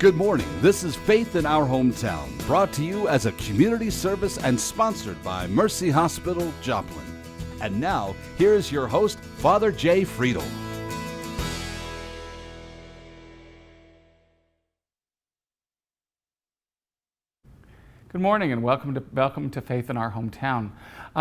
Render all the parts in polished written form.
Good morning. This is Faith in Our Hometown, brought to you as a community service and sponsored by Mercy Hospital, Joplin. And now, here's your host, Father Jay Friedel. Good morning and welcome to Faith in Our Hometown.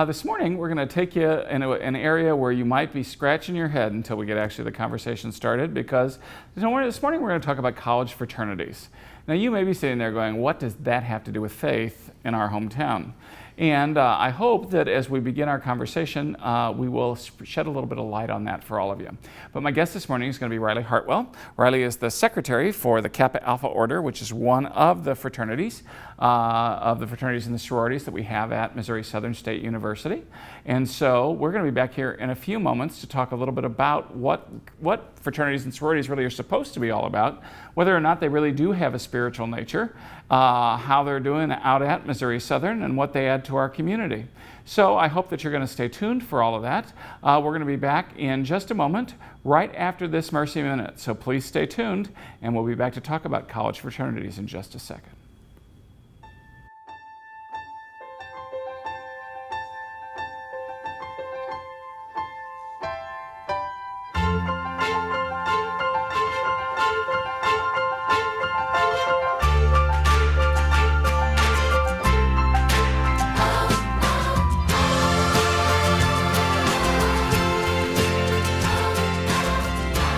This morning we're going to take you in an area where you might be scratching your head until we get actually the conversation started, because this morning we're going to talk about college fraternities. Now you may be sitting there going, what does that have to do with faith in our hometown? And I hope that as we begin our conversation, we will shed a little bit of light on that for all of you. But my guest this morning is going to be Riley Hartwell. Riley is the secretary for the Kappa Alpha Order, which is one of the fraternities and the sororities that we have at Missouri Southern State University. And so we're going to be back here in a few moments to talk a little bit about what fraternities and sororities really are supposed to be all about, whether or not they really do have a spiritual nature, how they're doing out at Missouri Southern, and what they add to our community. So I hope that you're going to stay tuned for all of that. We're going to be back in just a moment, right after this Mercy Minute. So please stay tuned, and we'll be back to talk about college fraternities in just a second.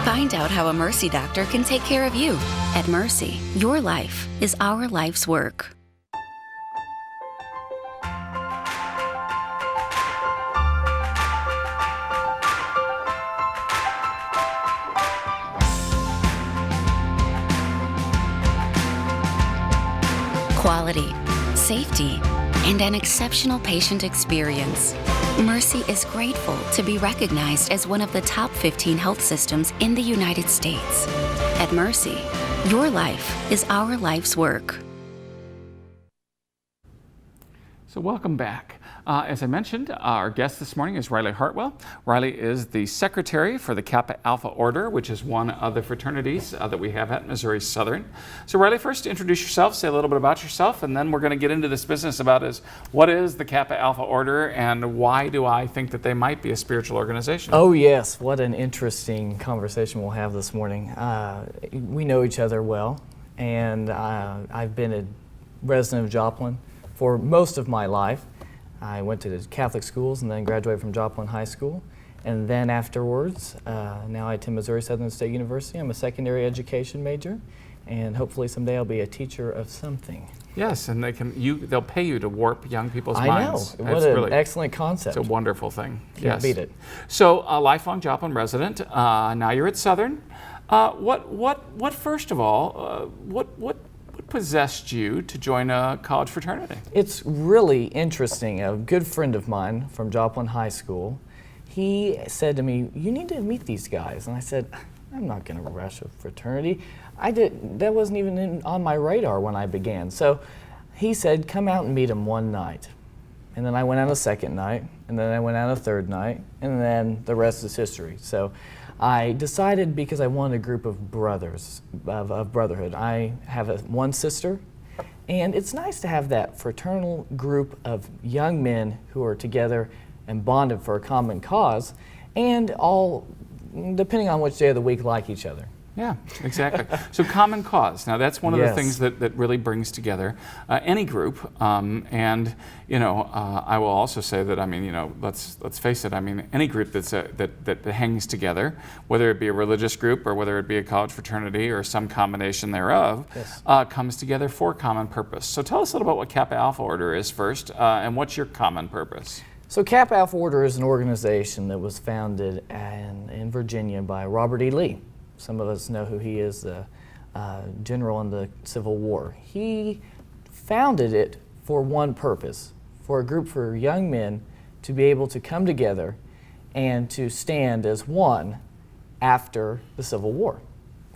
Find out how a Mercy doctor can take care of you. At Mercy, your life is our life's work. Quality, safety, and an exceptional patient experience. Mercy is grateful to be recognized as one of the top 15 health systems in the United States. At Mercy, your life is our life's work. So welcome back. As I mentioned, our guest this morning is Riley Hartwell. Riley is the secretary for the Kappa Alpha Order, which is one of the fraternities that we have at Missouri Southern. So Riley, first introduce yourself, say a little bit about yourself, and then we're going to get into this business about what is the Kappa Alpha Order and why do I think that they might be a spiritual organization? Oh yes, what an interesting conversation we'll have this morning. We know each other well, and I've been a resident of Joplin for most of my life. I went to Catholic schools and then graduated from Joplin High School. And then afterwards, now I attend Missouri Southern State University. I'm a secondary education major, and hopefully someday I'll be a teacher of something. Yes, and they'll pay you to warp young people's I minds. know. What an excellent concept. It's a wonderful thing. Can't beat it. So, a lifelong Joplin resident. Now you're at Southern. What first of all, what possessed you to join a college fraternity? It's really interesting. A good friend of mine from Joplin High School, he said to me, "You need to meet these guys." And I said, "I'm not going to rush a fraternity. That wasn't even on my radar when I began." So he said, "Come out and meet them one night." And then I went out a second night, and then I went out a third night, and then the rest is history. So I decided, because I wanted a group of brothers, of brotherhood. I have one sister, and it's nice to have that fraternal group of young men who are together and bonded for a common cause, and all, depending on which day of the week, like each other. Yeah, exactly. So common cause. Now that's one of the things that really brings together any group. And I will also say that let's face it. Any group that hangs together, whether it be a religious group or whether it be a college fraternity or some combination thereof, comes together for common purpose. So tell us a little about what Kappa Alpha Order is first, and what's your common purpose? So Kappa Alpha Order is an organization that was founded in Virginia by Robert E. Lee. Some of us know who he is, the general in the Civil War. He founded it for one purpose, for a group for young men to be able to come together and to stand as one after the Civil War.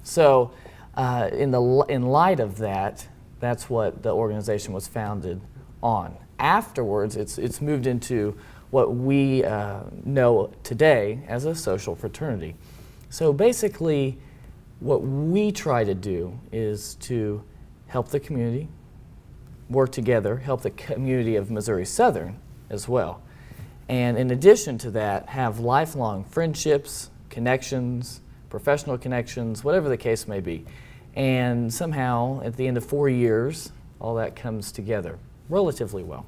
So in light of that, that's what the organization was founded on. Afterwards, it's moved into what we know today as a social fraternity. So basically, what we try to do is to help the community, work together, help the community of Missouri Southern as well. And in addition to that, have lifelong friendships, connections, professional connections, whatever the case may be. And somehow, at the end of 4 years, all that comes together relatively well.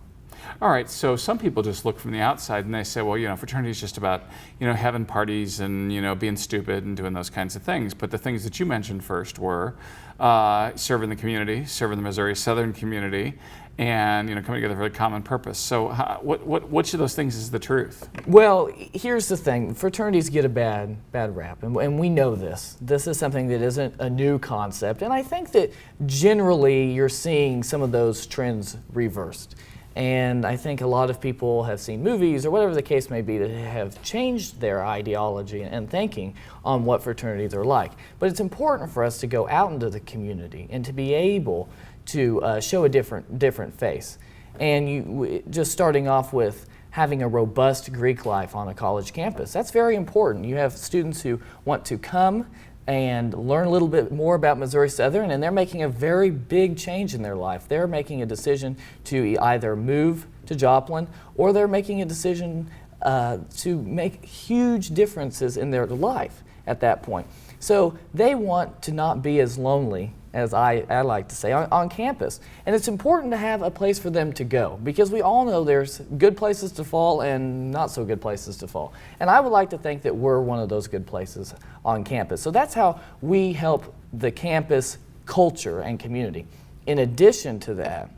All right, so some people just look from the outside and they say, well, fraternity is just about, having parties and, being stupid and doing those kinds of things. But the things that you mentioned first were serving the community, serving the Missouri Southern community, and, coming together for a common purpose. So which of those things is the truth? Well, here's the thing. Fraternities get a bad rap, and we know this. This is something that isn't a new concept, and I think that generally you're seeing some of those trends reversed. And I think a lot of people have seen movies or whatever the case may be that have changed their ideology and thinking on what fraternities are like. But it's important for us to go out into the community and to be able to show a different face. And just starting off with having a robust Greek life on a college campus, that's very important. You have students who want to come and learn a little bit more about Missouri Southern, and they're making a very big change in their life. They're making a decision to either move to Joplin, or they're making a decision to make huge differences in their life at that point. So they want to not be as lonely, as I like to say, on campus. And it's important to have a place for them to go, because we all know there's good places to fall and not so good places to fall. And I would like to think that we're one of those good places on campus. So that's how we help the campus culture and community. In addition to that,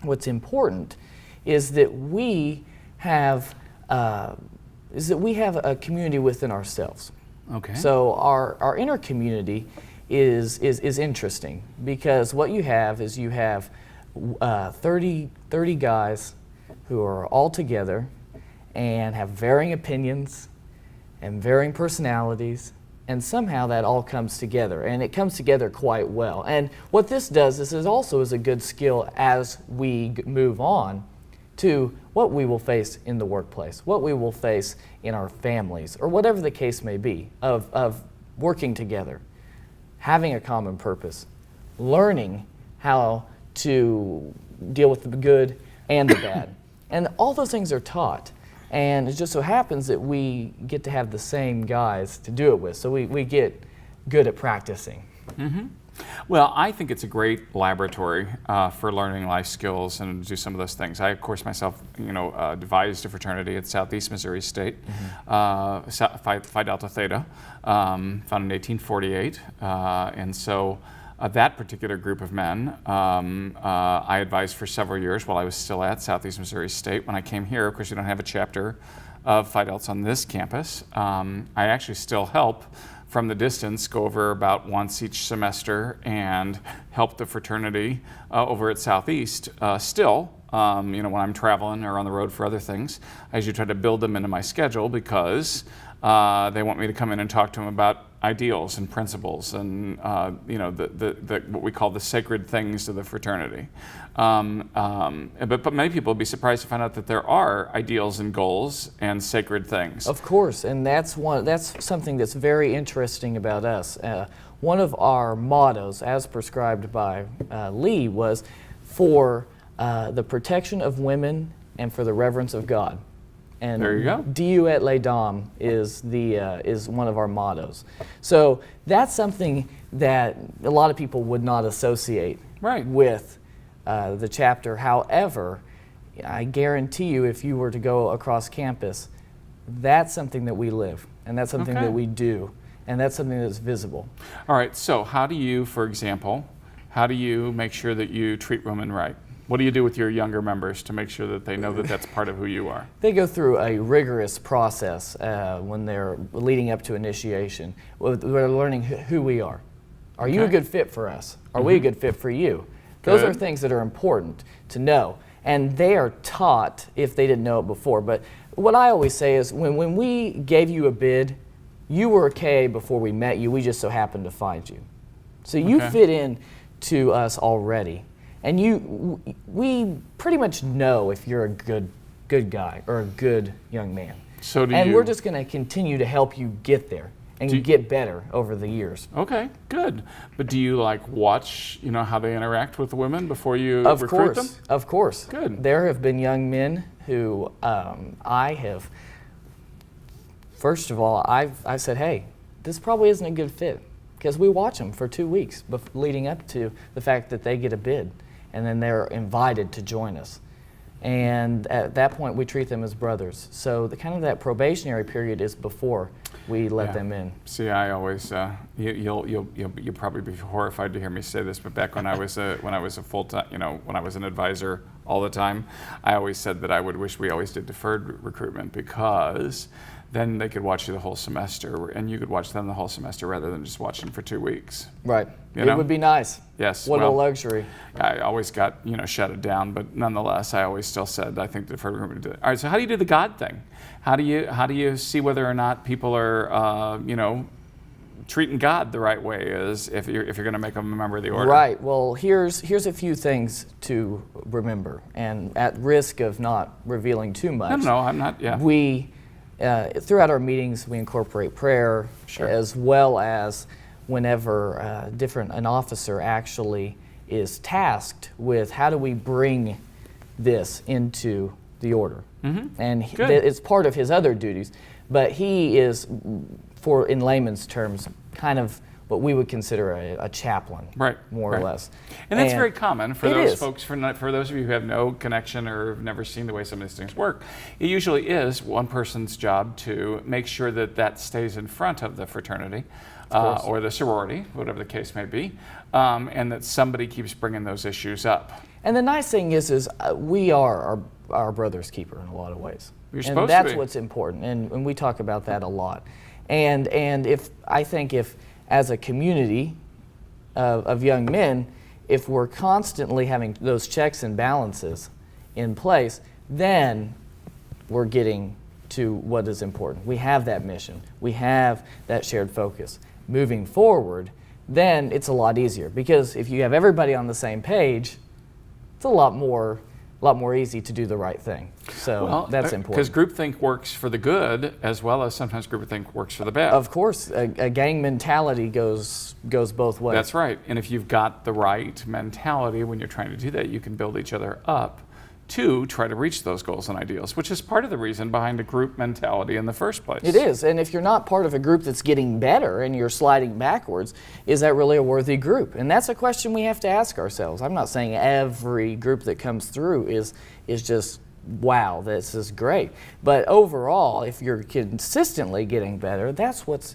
what's important is that we have a community within ourselves. Okay. So our inner community is interesting, because what you have is 30 guys who are all together and have varying opinions and varying personalities, and somehow that all comes together, and it comes together quite well. And what this does is it also is a good skill as we move on to what we will face in the workplace, what we will face in our families, or whatever the case may be, of working together, having a common purpose, learning how to deal with the good and the bad. And all those things are taught. And it just so happens that we get to have the same guys to do it with, so we get good at practicing. Mm-hmm. Well, I think it's a great laboratory for learning life skills and do some of those things. I, of course, myself, devised a fraternity at Southeast Missouri State, Phi Delta Theta, founded in 1848, and so that particular group of men I advised for several years while I was still at Southeast Missouri State. When I came here, of course, you don't have a chapter of Phi Delts on this campus. I actually still help from the distance, go over about once each semester and help the fraternity over at Southeast still. When I'm traveling or on the road for other things, I usually try to build them into my schedule, because they want me to come in and talk to them about ideals and principles and what we call the sacred things of the fraternity. But many people will be surprised to find out that there are ideals and goals and sacred things. Of course, and that's something that's very interesting about us. One of our mottos, as prescribed by Lee, was for the protection of women and for the reverence of God. And there you go. Diu et les dames is one of our mottos. So that's something that a lot of people would not associate with the chapter. However, I guarantee you, if you were to go across campus, that's something that we live, and that's something that we do, and that's something that's visible. All right, so how do you, for example, make sure that you treat women right? What do you do with your younger members to make sure that they know that that's part of who you are? They go through a rigorous process when they're leading up to initiation. We're learning who we are. Are you a good fit for us? Are we a good fit for you? Those are things that are important to know. And they are taught if they didn't know it before. But what I always say is when we gave you a bid, you were okay before we met you. We just so happened to find you. So you fit in to us already. And we pretty much know if you're a good guy or a good young man. So do and you. We're just going to continue to help you get there. and get better over the years. Okay, good. But do you like watch, how they interact with the women before you Of recruit course, them? of course. Good. There have been young men who I have, first of all, I've said, hey, this probably isn't a good fit, because we watch them for 2 weeks leading up to the fact that they get a bid, and then they're invited to join us. And at that point, we treat them as brothers. So the kind of that probationary period is before we let them in. See, I always you'll probably be horrified to hear me say this, but back when I was a full time, when I was an advisor all the time, I always said that I would wish we always did deferred recruitment, because then they could watch you the whole semester, and you could watch them the whole semester rather than just watching for 2 weeks. Right. You It know? would be nice. Yes. What a well, luxury. I always got shut down, but nonetheless, I always still said I think deferred recruitment did it. All right. So how do you do the God thing? How do you see whether or not people are treating God the right way, as if you're going to make them a member of the order? Right. Well, here's a few things to remember, and at risk of not revealing too much. No, I'm not. Yeah. We throughout our meetings, we incorporate prayer, Sure. as well as whenever an officer actually is tasked with how do we bring this into the order. And Good. it's part of his other duties, but he is, in layman's terms, kind of what we would consider a chaplain, Right, more right. or less. And that's very common for It those is. folks, for those of you who have no connection or have never seen the way some of these things work. It usually is one person's job to make sure that that stays in front of the fraternity or the sorority, whatever the case may be, and that somebody keeps bringing those issues up. And the nice thing is we are our brother's keeper in a lot of ways. You're and supposed to that's be. what's important, and we talk about that a lot. And if as a community of young men, if we're constantly having those checks and balances in place, then we're getting to what is important. We have that mission. We have that shared focus. Moving forward, then it's a lot easier, because if you have everybody on the same page, it's a lot more easy to do the right thing. So that's important. Because groupthink works for the good, as well as sometimes groupthink works for the bad. Of course, a gang mentality goes both ways. That's right. And if you've got the right mentality when you're trying to do that, you can build each other up to try to reach those goals and ideals, which is part of the reason behind a group mentality in the first place. It is, and if you're not part of a group that's getting better and you're sliding backwards, is that really a worthy group? And that's a question we have to ask ourselves. I'm not saying every group that comes through is just, wow, this is great. But overall, if you're consistently getting better, that's what's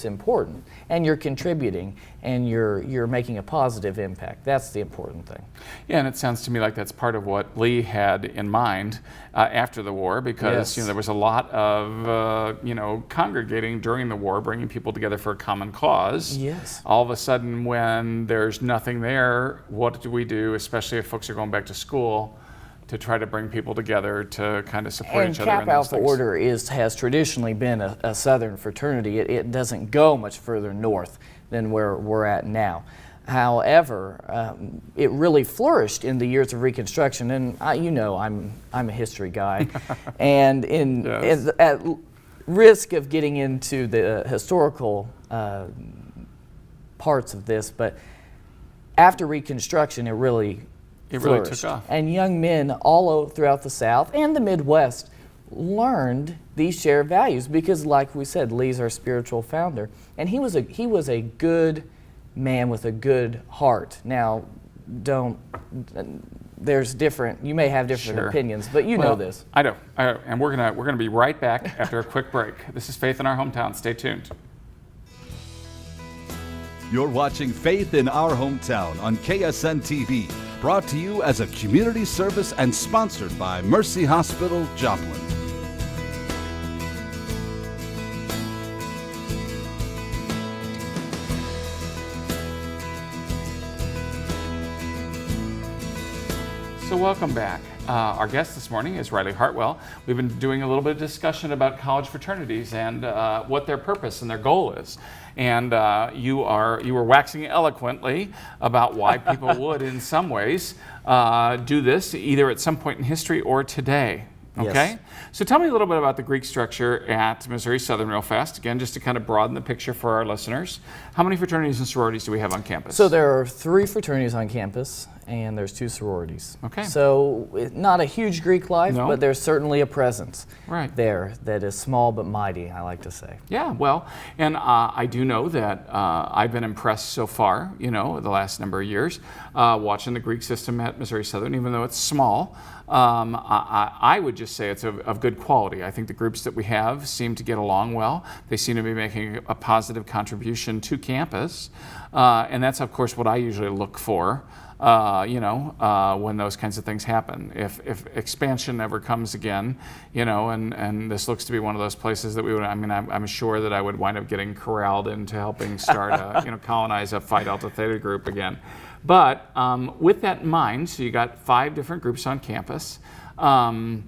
important. And you're contributing, and you're making a positive impact. That's the important thing. Yeah, and it sounds to me like that's part of what Lee had in mind after the war, because Yes. there was a lot of congregating during the war, bringing people together for a common cause. Yes. All of a sudden, when there's nothing there, what do we do, especially if folks are going back to school, to try to bring people together to kind of support And each other in Kappa those Alpha things? Order has traditionally been a Southern fraternity. It doesn't go much further north than where we're at now. However, it really flourished in the years of Reconstruction, and I'm a history guy, and Yes. at risk of getting into the historical parts of this, but after Reconstruction, it really flourished. took off. And young men all throughout the South and the Midwest learned these shared values, because, like we said, Lee's our spiritual founder, and he was a good man with a good heart. Now, there's different. You may have different Sure. opinions, but you know Well, this. I know, and we're gonna be right back after a quick break. This is Faith in Our Hometown. Stay tuned. You're watching Faith in Our Hometown on KSN TV, brought to you as a community service and sponsored by Mercy Hospital, Joplin. So welcome back. Our guest this morning is Riley Hartwell. We've been doing a little bit of discussion about college fraternities and what their purpose and their goal is. And you were waxing eloquently about why people would, in some ways, do this either at some point in history or today. Okay? Yes. So tell me a little bit about the Greek structure at Missouri Southern real fast. Again, just to kind of broaden the picture for our listeners. How many fraternities and sororities do we have on campus? So there are 3 fraternities on campus, and there's 2 sororities. Okay. So not a huge Greek life, No. but there's certainly a presence Right. there that is small but mighty, I like to say. Yeah, well, and I do know that I've been impressed so far, the last number of years, watching the Greek system at Missouri Southern, even though it's small. I would just say it's of good quality. I think the groups that we have seem to get along well. They seem to be making a positive contribution to campus. And that's, of course, what I usually look for, when those kinds of things happen. If expansion ever comes again, and this looks to be one of those places that we would, I'm sure that I would wind up getting corralled into helping start colonize a Phi Delta Theta group again. But with that in mind, so you got 5 different groups on campus. What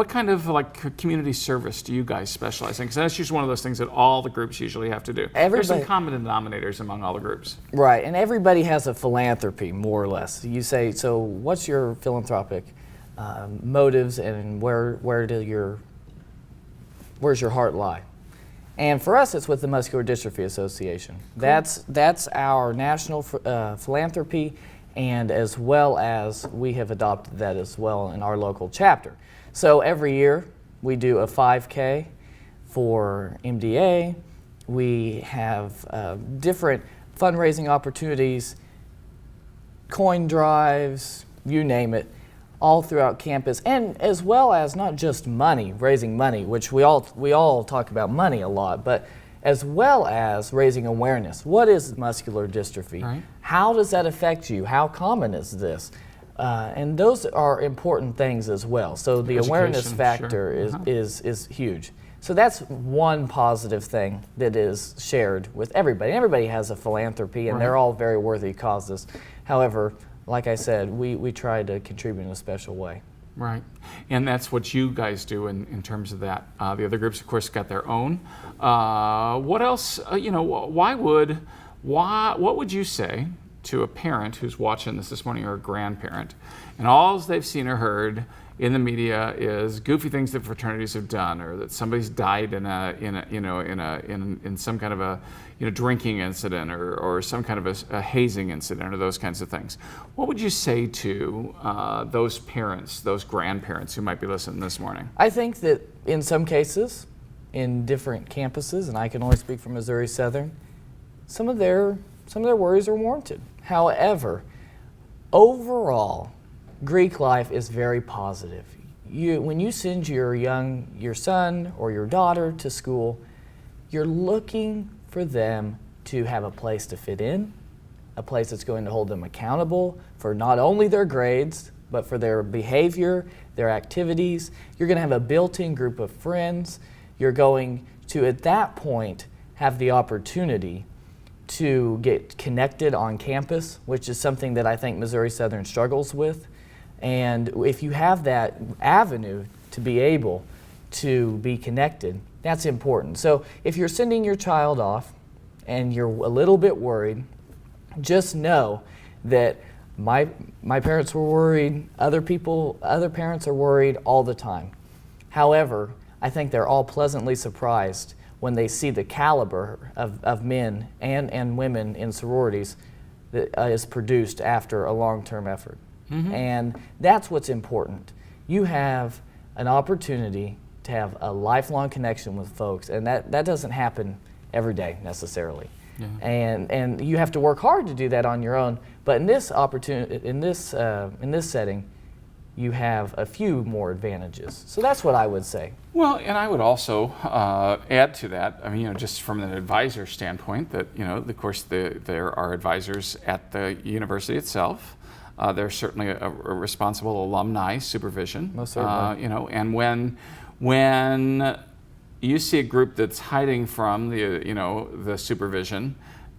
kind of community service do you guys specialize in? Because that's usually one of those things that all the groups usually have to do. There's some common denominators among all the groups. Right, and everybody has a philanthropy, more or less. You say, so what's your philanthropic motives, and where's your heart lie? And for us, it's with the Muscular Dystrophy Association. Cool. That's our national philanthropy, and as well as we have adopted that as well in our local chapter. So every year we do a 5K for MDA. We have different fundraising opportunities, coin drives, you name it, all throughout campus, and as well as not just money, raising money, which we all talk about money a lot, but as well as raising awareness. What is muscular dystrophy? Right. How does that affect you? How common is this? And those are important things as well. So the awareness factor is huge. So that's one positive thing that is shared with everybody. Everybody has a philanthropy, and they're all very worthy causes. However, like I said, we try to contribute in a special way. Right, and that's what you guys do in terms of that. The other groups, of course, got their own. What else? What would you say to a parent who's watching this morning, or a grandparent, and all they've seen or heard in the media is goofy things that fraternities have done, or that somebody's died in some kind of a drinking incident, or some kind of a hazing incident, or those kinds of things. What would you say to those parents, those grandparents who might be listening this morning? I think that in some cases, in different campuses, and I can only speak for Missouri Southern, some of their worries are warranted. However, overall, Greek life is very positive. When you send your son or your daughter to school, you're looking for them to have a place to fit in, a place that's going to hold them accountable for not only their grades, but for their behavior, their activities. You're going to have a built-in group of friends. You're going to, at that point, have the opportunity to get connected on campus, which is something that I think Missouri Southern struggles with. And if you have that avenue to be able to be connected, that's important. So if you're sending your child off and you're a little bit worried, just know that my parents were worried, other parents are worried all the time. However, I think they're all pleasantly surprised when they see the caliber of men and women in sororities that is produced after a long-term effort. Mm-hmm. And that's what's important. You have an opportunity to have a lifelong connection with folks, and that doesn't happen every day necessarily. Yeah. And you have to work hard to do that on your own. But in this opportunity, in this setting, you have a few more advantages. So that's what I would say. Well, and I would also add to that, just from an advisor standpoint, that, of course, there are advisors at the university itself. There's certainly a responsible alumni supervision. Most certainly. And when you see a group that's hiding from the supervision,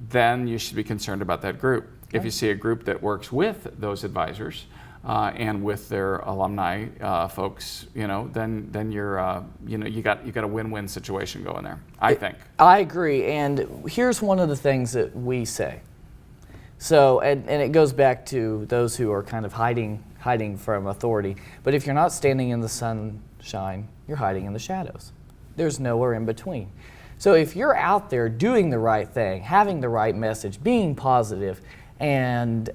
then you should be concerned about that group. Okay. If you see a group that works with those advisors, and with their alumni folks, then you're, you got a win-win situation going there, I think. I agree, and here's one of the things that we say. So, and it goes back to those who are kind of hiding hiding from authority. But if you're not standing in the sunshine, you're hiding in the shadows. There's nowhere in between. So if you're out there doing the right thing, having the right message, being positive, and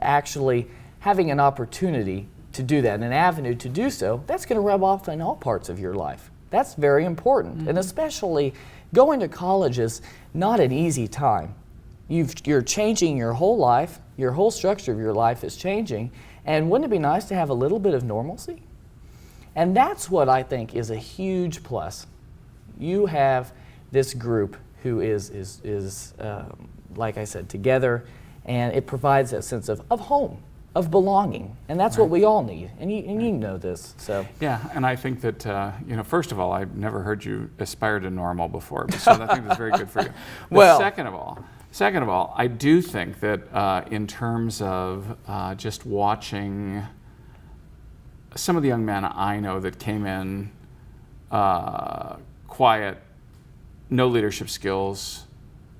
actually having an opportunity to do that, an avenue to do so, that's going to rub off in all parts of your life. That's very important. And especially going to college is not an easy time. You're changing your whole life, your whole structure of your life is changing, and wouldn't it be nice to have a little bit of normalcy? And that's what I think is a huge plus. You have this group who is like I said, together, and it provides that sense of home, of belonging, and that's what we all need. And you know this, so. Yeah, and I think that, first of all, I've never heard you aspire to normal before, so I think that's very good for you. But Well, second of all, I do think that in terms of just watching some of the young men I know that came in quiet, no leadership skills,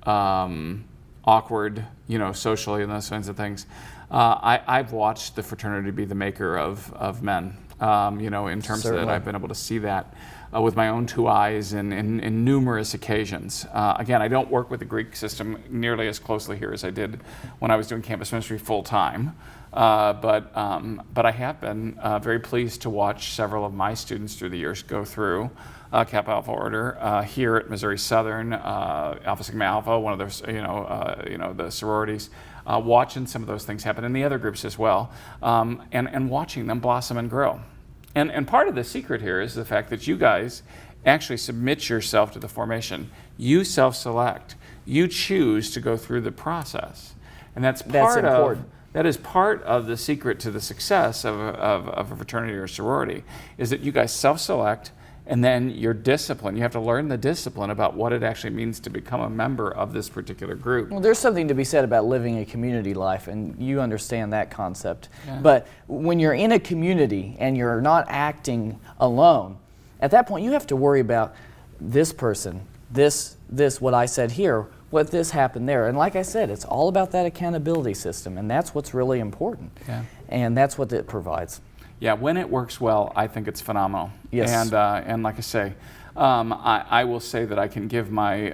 awkward, socially and those kinds of things. I've watched the fraternity be the maker of men, in terms of that. I've been able to see that with my own two eyes in numerous occasions. Again, I don't work with the Greek system nearly as closely here as I did when I was doing campus ministry full time. But I have been very pleased to watch several of my students through the years go through Kappa Alpha Order here at Missouri Southern, Alpha Sigma Alpha, one of those, the sororities, watching some of those things happen in the other groups as well, and watching them blossom and grow. And part of the secret here is the fact that you guys actually submit yourself to the formation. You self-select. You choose to go through the process, and that's important. That is part of the secret to the success of a fraternity or sorority, is that you guys self-select, and then you're disciplined. You have to learn the discipline about what it actually means to become a member of this particular group. Well, there's something to be said about living a community life, and you understand that concept. Yeah. But when you're in a community and you're not acting alone, at that point you have to worry about this person, this what I said here, what this happened there. And like I said, it's all about that accountability system, and that's what's really important. Yeah. And that's what it provides. Yeah, when it works well, I think it's phenomenal. Yes. And like I say, I will say that I can give my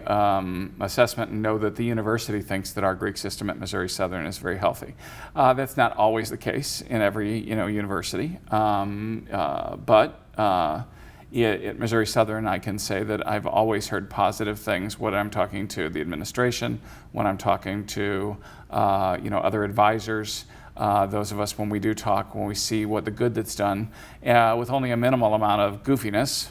assessment and know that the university thinks that our Greek system at Missouri Southern is very healthy. That's not always the case in every university, but at Missouri Southern, I can say that I've always heard positive things when I'm talking to the administration, when I'm talking to other advisors. Those of us, when we do talk, when we see what the good that's done, with only a minimal amount of goofiness,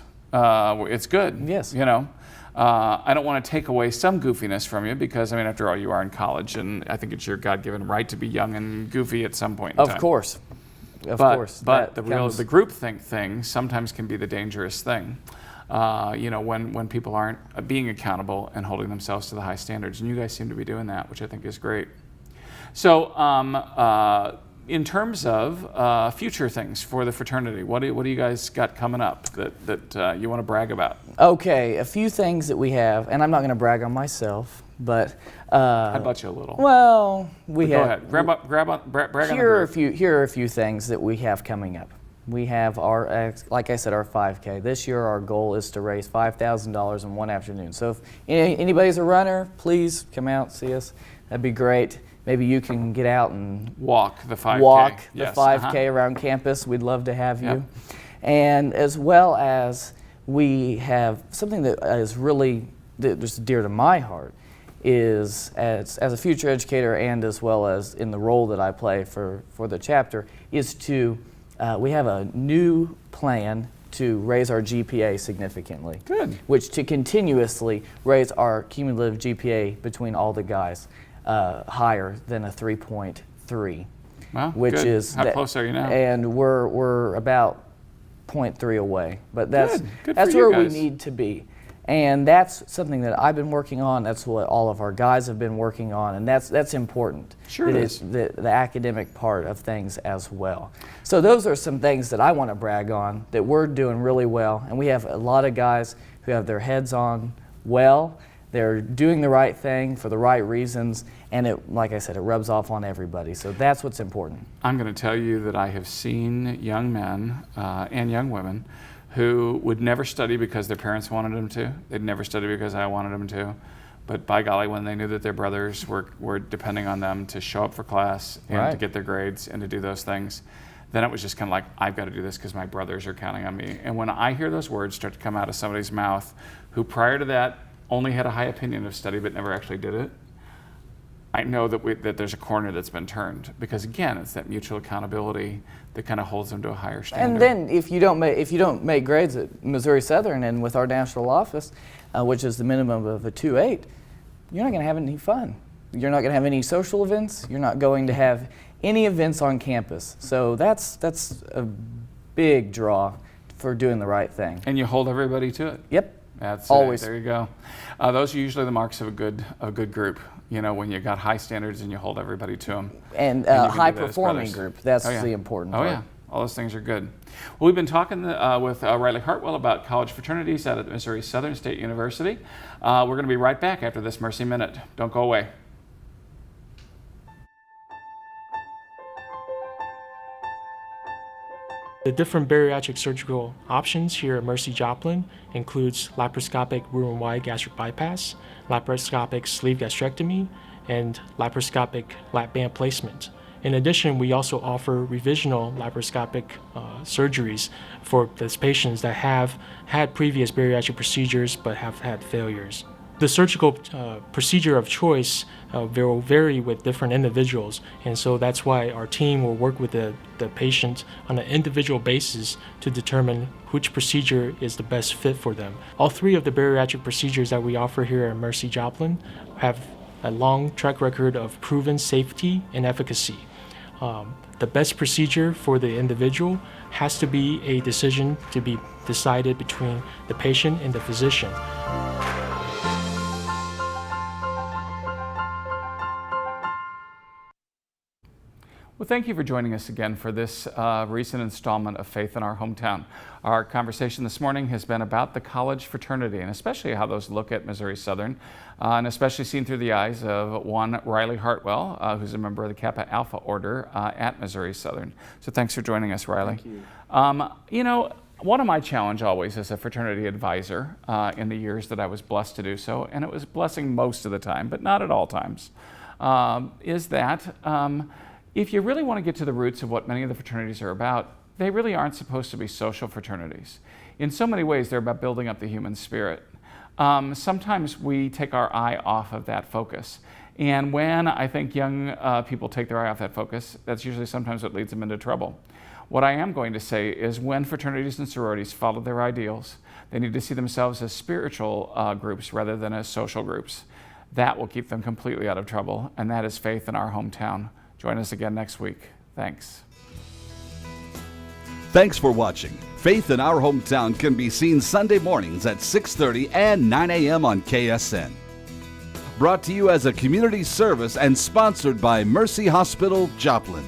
it's good. Yes. I don't want to take away some goofiness from you because, after all, you are in college, and I think it's your God-given right to be young and goofy at some point in time. Of course. But the groupthink thing sometimes can be the dangerous thing. When people aren't being accountable and holding themselves to the high standards, and you guys seem to be doing that, which I think is great. So, in terms of future things for the fraternity, what do you guys got coming up that you want to brag about? Okay, a few things that we have, and I'm not going to brag on myself, but how about you a little? Well, go ahead. Brag on the group. Here are a few things that we have coming up. We have our, like I said, our 5K. This year our goal is to raise $5,000 in one afternoon. So if anybody's a runner, please come out, see us. That'd be great. Maybe you can get out and walk the 5K. Walk the 5K around campus. We'd love to have you. Yep. And as well as we have something that is really just dear to my heart, is as a future educator and as well as in the role that I play for the chapter, is to, we have a new plan to raise our GPA significantly. Good. Which to continuously raise our cumulative GPA between all the guys higher than a 3.3. Well, which good. is How close are you now? And we're about 0.3 away, but that's Good that's for you where we guys. need to be, and that's something that I've been working on. That's what all of our guys have been working on, and that's important. Sure it is. The academic part of things as well. So those are some things that I want to brag on that we're doing really well, and we have a lot of guys who have their heads on well. They're doing the right thing for the right reasons, and it, like I said, it rubs off on everybody. So that's what's important. I'm going to tell you that I have seen young men and young women who would never study because their parents wanted them to. They'd never study because I wanted them to. But by golly, when they knew that their brothers were depending on them to show up for class and to get their grades and to do those things, then it was just kind of like, I've got to do this because my brothers are counting on me. And when I hear those words start to come out of somebody's mouth who prior to that only had a high opinion of study but never actually did it, I know that there's a corner that's been turned, because again, it's that mutual accountability that kind of holds them to a higher standard. And then if you don't make grades at Missouri Southern and with our national office, which is the minimum of a 2.8, you're not going to have any fun. You're not going to have any social events. You're not going to have any events on campus. So that's a big draw for doing the right thing. And you hold everybody to it. Yep. That's always. It. There you go. Those are usually the marks of a good group. You know, when you got high standards and you hold everybody to them. And high performing group. That's the important part. Oh yeah. All those things are good. Well, we've been talking with Riley Hartwell about college fraternities out at Missouri Southern State University. We're going to be right back after this Mercy Minute. Don't go away. The different bariatric surgical options here at Mercy Joplin includes laparoscopic room-wide gastric bypass, laparoscopic sleeve gastrectomy, and laparoscopic lap band placement. In addition, we also offer revisional laparoscopic surgeries for those patients that have had previous bariatric procedures but have had failures. The surgical procedure of choice will vary with different individuals, and so that's why our team will work with the patient on an individual basis to determine which procedure is the best fit for them. All three of the bariatric procedures that we offer here at Mercy Joplin have a long track record of proven safety and efficacy. The best procedure for the individual has to be a decision to be decided between the patient and the physician. Well, thank you for joining us again for this recent installment of Faith in Our Hometown. Our conversation this morning has been about the college fraternity, and especially how those look at Missouri Southern, and especially seen through the eyes of one Riley Hartwell, who's a member of the Kappa Alpha Order at Missouri Southern. So thanks for joining us, Riley. Thank you. You know, one of my challenge always as a fraternity advisor in the years that I was blessed to do so, and it was a blessing most of the time, but not at all times, is that if you really want to get to the roots of what many of the fraternities are about, they really aren't supposed to be social fraternities. In so many ways, they're about building up the human spirit. Sometimes we take our eye off of that focus. And when I think young people take their eye off that focus, that's usually sometimes what leads them into trouble. What I am going to say is when fraternities and sororities follow their ideals, they need to see themselves as spiritual groups rather than as social groups. That will keep them completely out of trouble, and that is faith in our hometown. Join us again next week. Thanks. Thanks for watching. Faith in Our Hometown can be seen Sunday mornings at 6:30 and 9 a.m. on KSN. Brought to you as a community service and sponsored by Mercy Hospital, Joplin.